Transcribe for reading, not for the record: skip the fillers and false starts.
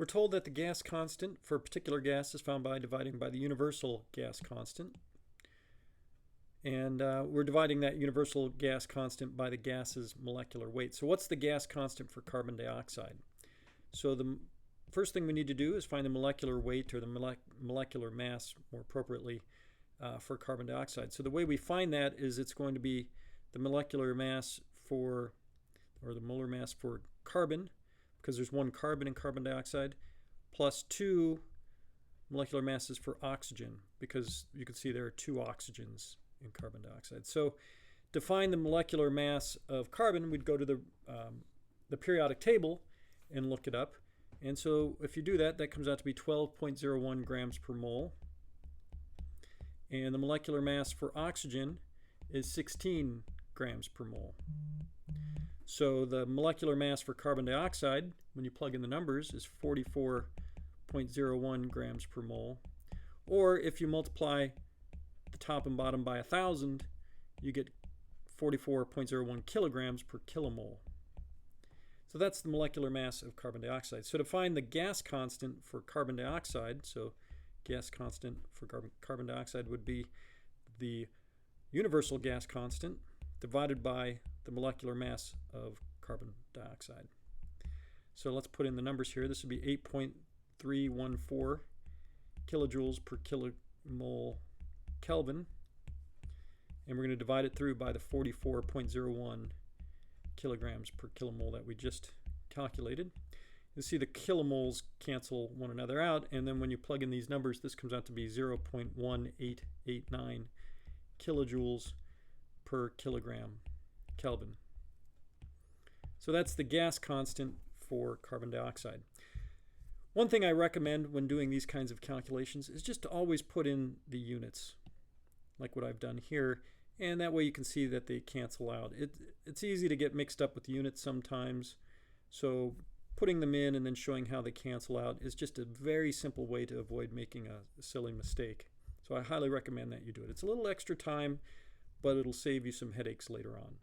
We're told that the gas constant for a particular gas is found by dividing by the universal gas constant. And we're dividing that universal gas constant by the gas's molecular weight. So what's the gas constant for carbon dioxide? So the first thing we need to do is find the molecular weight, or the molecular mass more appropriately, for carbon dioxide. So the way we find that is it's going to be the molecular mass for, or the molar mass for carbon, because there's one carbon in carbon dioxide, plus 2 molecular masses for oxygen, because you can see there are 2 oxygens in carbon dioxide. So to find the molecular mass of carbon, we'd go to the periodic table and look it up. And so if you do that, that comes out to be 12.01 grams per mole. And the molecular mass for oxygen is 16 grams per mole. So the molecular mass for carbon dioxide, when you plug in the numbers, is 44.01 grams per mole. Or if you multiply the top and bottom by 1,000, you get 44.01 kilograms per kilomole. So that's the molecular mass of carbon dioxide. So to find the gas constant for carbon dioxide, so gas constant for carbon dioxide would be the universal gas constant divided by the molecular mass of carbon dioxide. So let's put in the numbers here. This would be 8.314 kilojoules per kilomole Kelvin. And we're going to divide it through by the 44.01 kilograms per kilomole that we just calculated. You'll see the kilomoles cancel one another out, and then when you plug in these numbers, this comes out to be 0.1889 kilojoules per kilogram Kelvin. So that's the gas constant for carbon dioxide. One thing I recommend when doing these kinds of calculations is just to always put in the units, like what I've done here, and that way you can see that they cancel out. It's easy to get mixed up with units sometimes, so putting them in and then showing how they cancel out is just a very simple way to avoid making a silly mistake. So I highly recommend that you do it. It's a little extra time, but it'll save you some headaches later on.